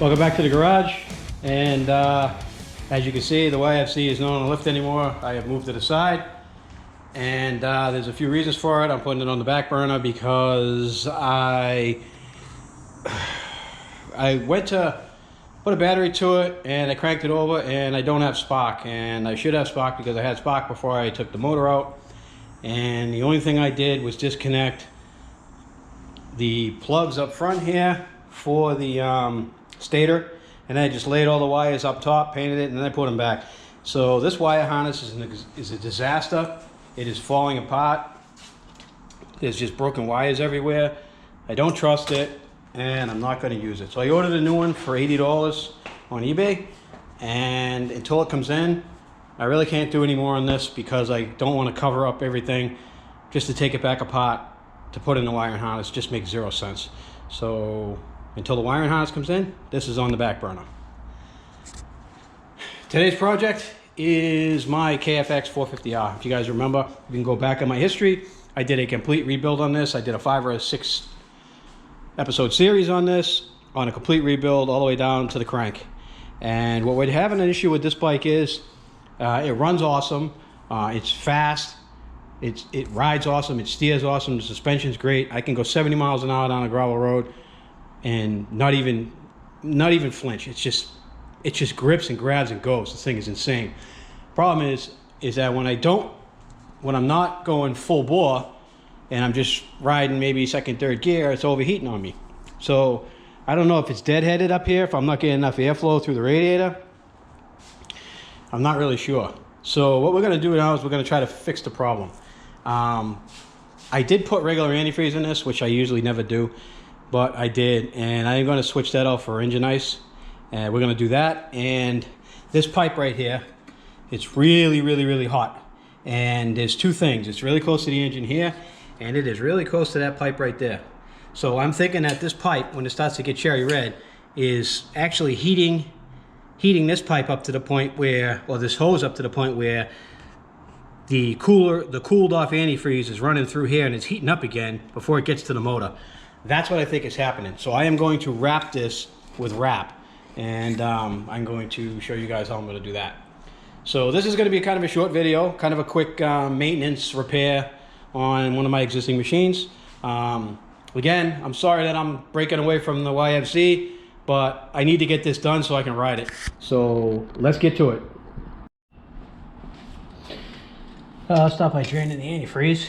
Welcome back to the garage, and as you can see, the YFC is not on the lift anymore. I have moved to the side, and there's a few reasons for it. I'm putting it on the back burner because I went to put a battery to it and I cranked it over and I don't have spark, and I should have spark because I had spark before I took the motor out, and the only thing I did was disconnect the plugs up front here for the stator, and then I just laid all the wires up top, painted it, and then I put them back. So this wire harness is a disaster. It is falling apart. There's just broken wires everywhere. I don't trust it, and I'm not going to use it. So I ordered a new one for $80 on eBay, and until it comes in, I really can't do any more on this because I don't want to cover up everything just to take it back apart to put in the wiring harness. Just makes zero sense. So until the wiring harness comes in, this is on the back burner. Today's project is my Kfx 450R. If you guys remember, you can go back in my history. I did a complete rebuild on this. I did a 5 or 6 episode series on this, on a complete rebuild all the way down to the crank. And what we're having an issue with this bike is it runs awesome, it's fast, it rides awesome, it steers awesome, the suspension's great. I can go 70 miles an hour down a gravel road and not even flinch. It just grips and grabs and goes. This thing is insane. Problem is that when I'm not going full bore and I'm just riding maybe second, third gear, it's overheating on me. So I don't know if it's deadheaded up here, if I'm not getting enough airflow through the radiator. I'm not really sure. So what we're going to do now is we're going to try to fix the problem. I did put regular antifreeze in this, which I usually never do, but I did, and I'm going to switch that out for engine ice, and we're going to do that. And this pipe right here, it's really hot, and there's two things. It's really close to the engine here, and it is really close to that pipe right there. So I'm thinking that this pipe, when it starts to get cherry red, is actually heating this pipe up to the point where, or this hose up to the point where the cooled off antifreeze is running through here and it's heating up again before it gets to the motor. That's what I think is happening. So I am going to wrap this with wrap, and I'm going to show you guys how I'm going to do that. So this is going to be kind of a short video, kind of a quick maintenance repair on one of my existing machines. Again, I'm sorry that I'm breaking away from the YFC, but I need to get this done so I can ride it. So let's get to it. I'll start by draining the antifreeze.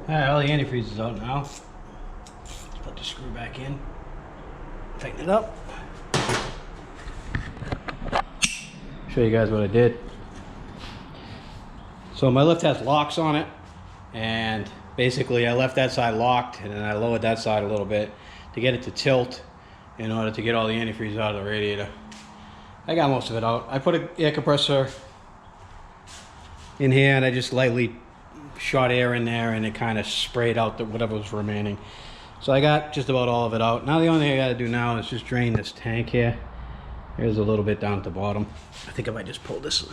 Alright, all the antifreeze is out now. Let's put the screw back in, tighten it up. Show you guys what I did. So my lift has locks on it, and basically I left that side locked and then I lowered that side a little bit to get it to tilt in order to get all the antifreeze out of the radiator. I got most of it out. I put an air compressor in here and I just lightly shot air in there, and it kind of sprayed out whatever was remaining. So I got just about all of it out. Now the only thing I got to do now is just drain this tank here. There's a little bit down at the bottom. I think if I just pull this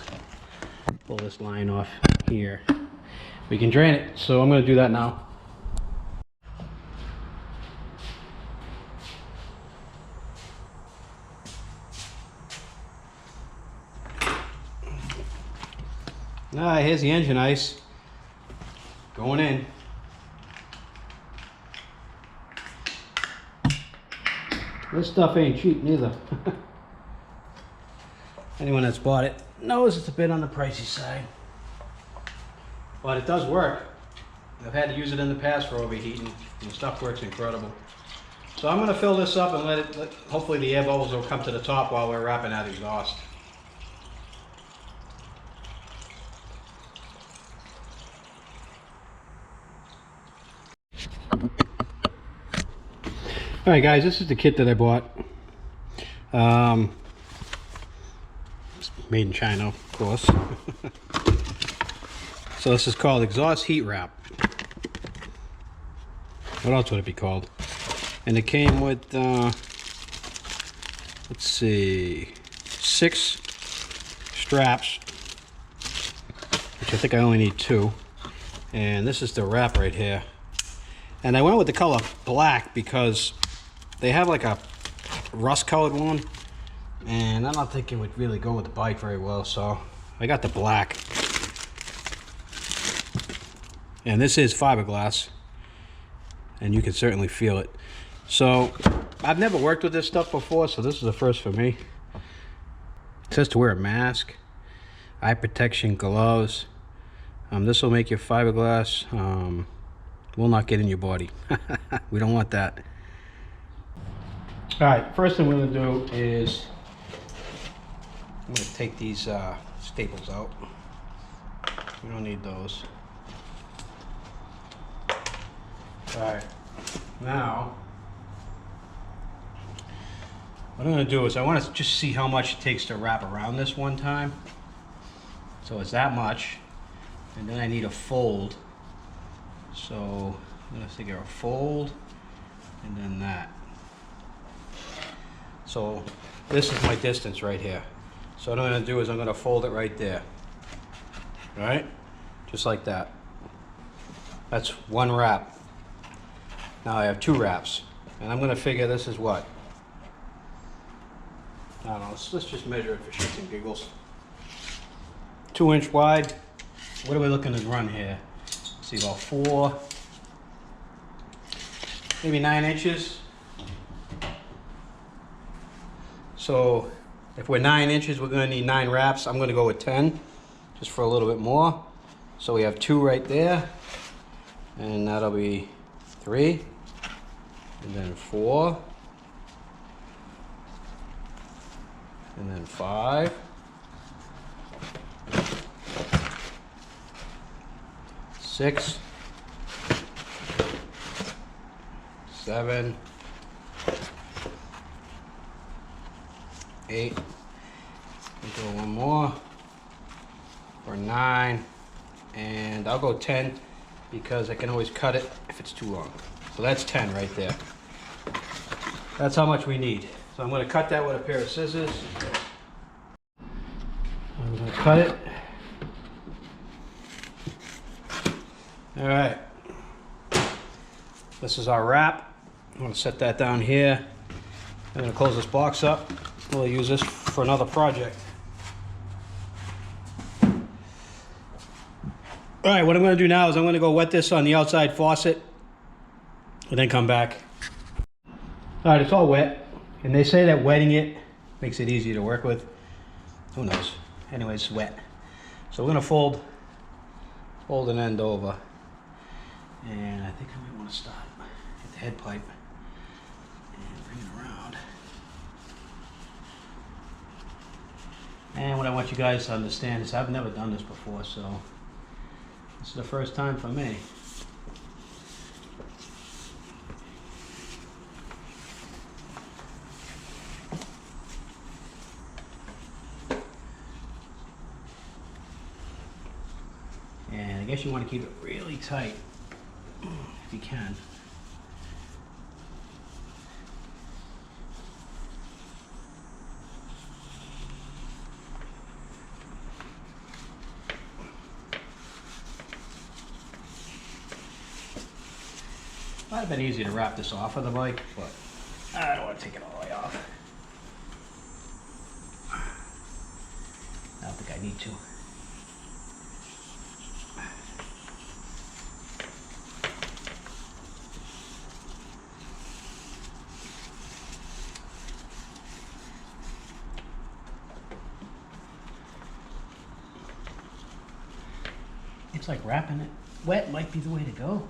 line off here, we can drain it. So I'm going to do that now. Here's the engine ice going in. This stuff ain't cheap neither. Anyone that's bought it knows it's a bit on the pricey side, but it does work. I've had to use it in the past for overheating, and the stuff works incredible. So I'm going to fill this up and hopefully the air bubbles will come to the top while we're wrapping that exhaust. All right, guys, this is the kit that I bought. It's made in China, of course. So this is called exhaust heat wrap. What else would it be called? And it came with, let's see, 6 straps, which I think I only need 2. And this is the wrap right here. And I went with the color black because they have like a rust colored one, and I don't think it would really go with the bike very well, so I got the black. And this is fiberglass, and you can certainly feel it. So I've never worked with this stuff before, so this is the first for me. It says to wear a mask, eye protection, gloves. This will make your fiberglass will not get in your body. We don't want that. All right, first thing we're going to do is I'm going to take these staples out. We don't need those. All right, now what I'm going to do is I want to just see how much it takes to wrap around this one time. So it's that much, and then I need a fold. So I'm going to figure a fold and then that. So this is my distance right here. So what I'm going to do is I'm going to fold it right there. All right, just like that. That's one wrap. Now I have 2 wraps, and I'm going to figure this is what? I don't know, let's just measure it for shits and giggles. 2-inch wide. What are we looking to run here? Let's see, about 4, maybe 9 inches. So if we're 9 inches, we're going to need 9 wraps. I'm going to go with 10, just for a little bit more. So we have 2 right there, and that'll be 3, and then 4, and then 5, 6, 7, 8, we'll go one more, or 9, and I'll go 10 because I can always cut it if it's too long. So that's 10 right there. That's how much we need. So I'm going to cut that with a pair of scissors. I'm going to cut it. All right. This is our wrap. I'm going to set that down here. I'm going to close this box up. We'll use this for another project. All right, what I'm going to do now is I'm going to go wet this on the outside faucet and then come back. All right, it's all wet, and they say that wetting it makes it easier to work with. Who knows? Anyway, it's wet. So we're going to fold an end over, and I think I might want to start at the head pipe and bring it around. And what I want you guys to understand is I've never done this before, so this is the first time for me. And I guess you want to keep it really tight if you can. Might have been easy to wrap this off of the bike, but I don't want to take it all the way off. I don't think I need to. It's like wrapping it wet might be the way to go.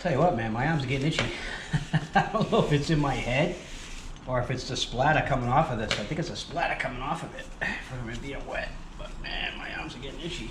Tell you what, man, my arms are getting itchy. I don't know if it's in my head or if it's the splatter coming off of this. I think it's a splatter coming off of it from it being wet. But man, my arms are getting itchy.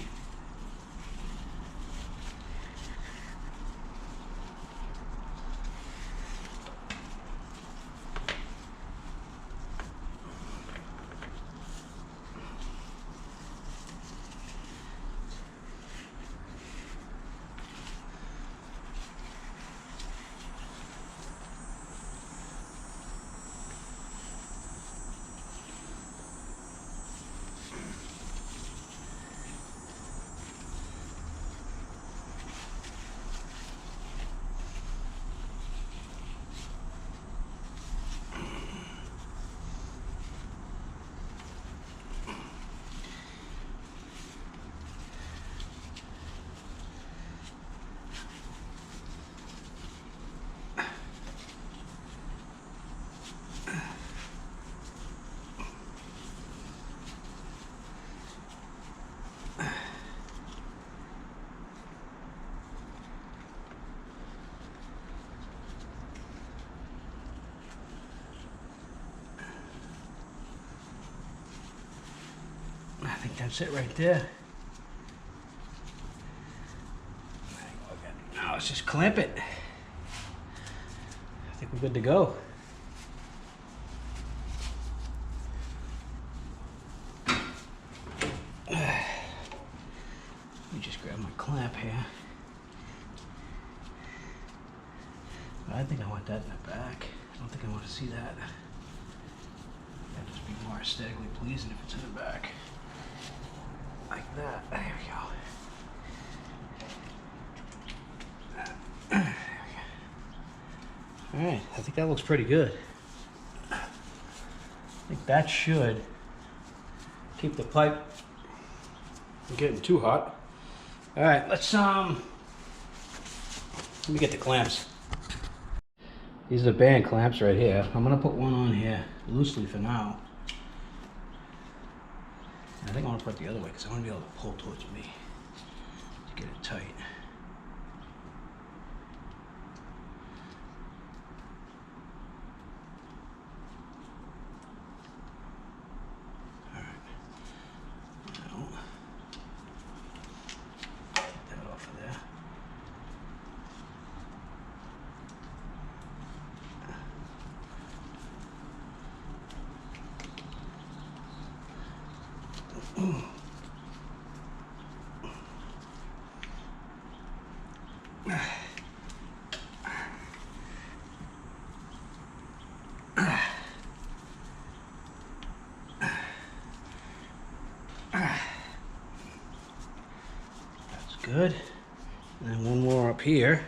I think that's it right there. Now let's just clamp it. I think we're good to go. Let me just grab my clamp here. I think I want that in the back. I don't think I want to see that. That'd just be more aesthetically pleasing if it's in the back. Like that. There we go. There we go. Alright, I think that looks pretty good. I think that should keep the pipe from getting too hot. Alright, let me get the clamps. These are the band clamps right here. I'm gonna put one on here loosely for now. I think I want to put it the other way because I want to be able to pull towards me to get it tight. All right. Now, take that off of there. That's good. And then one more up here.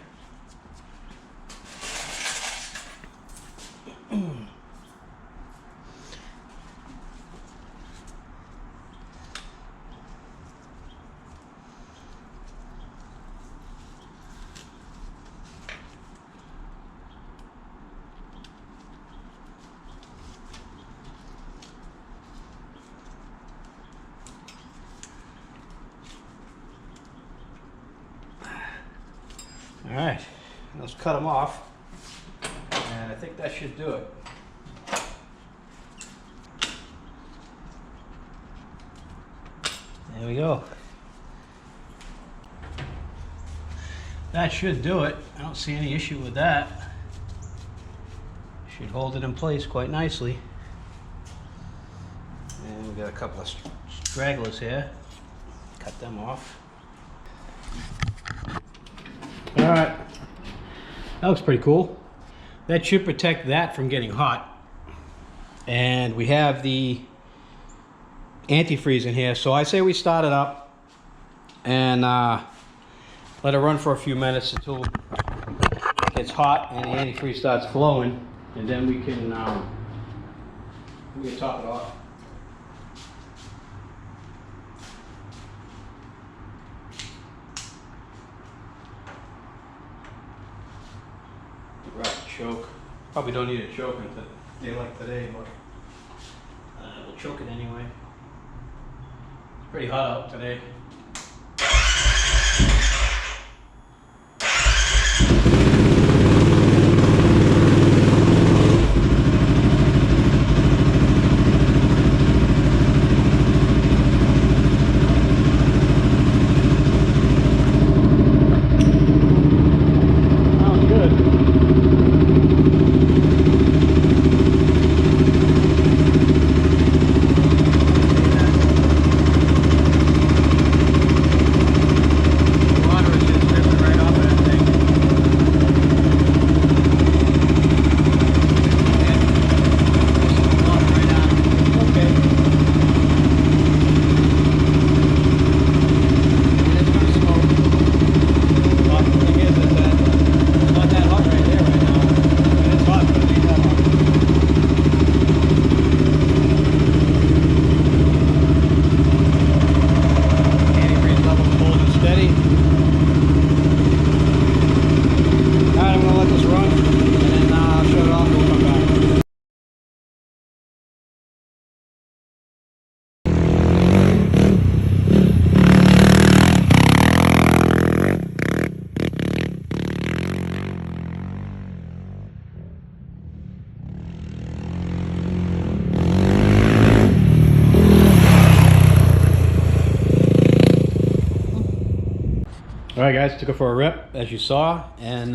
All right, let's cut them off, and I think that should do it. There we go. That should do it. I don't see any issue with that. Should hold it in place quite nicely. And we got a couple of stragglers here. Cut them off. All right, that looks pretty cool. That should protect that from getting hot. And we have the antifreeze in here. So I say we start it up and let it run for a few minutes until it gets hot and the antifreeze starts flowing, and then we can top it off. Right, choke. Probably don't need a choke on a day like today, but we'll choke it anyway. It's pretty hot out today. right, guys, took it for a rip, as you saw, and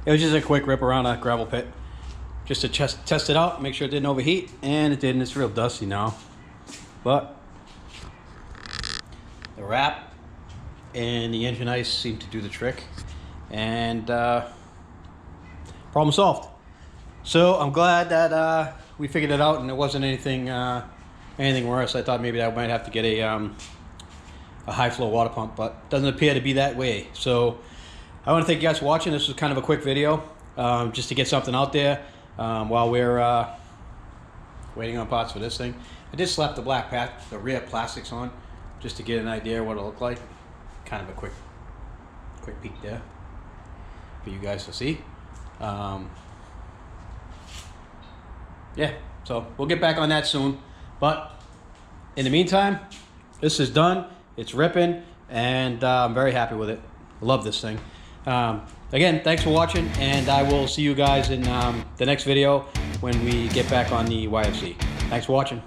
it was just a quick rip around a gravel pit, just to test it out, make sure it didn't overheat, and it didn't. It's real dusty now, but the wrap and the engine ice seem to do the trick, and problem solved. So I'm glad that we figured it out, and it wasn't anything worse. I thought maybe I might have to get a high flow water pump, but doesn't appear to be that way. So I want to thank you guys for watching. This was kind of a quick video, just to get something out there while we're waiting on parts for this thing. I did slap the rear plastics on just to get an idea of what it'll look like. Kind of a quick peek there for you guys to see. Yeah, so we'll get back on that soon, but in the meantime, this is done. It's ripping, and I'm very happy with it. I love this thing. Again, thanks for watching, and I will see you guys in the next video when we get back on the YFC. Thanks for watching.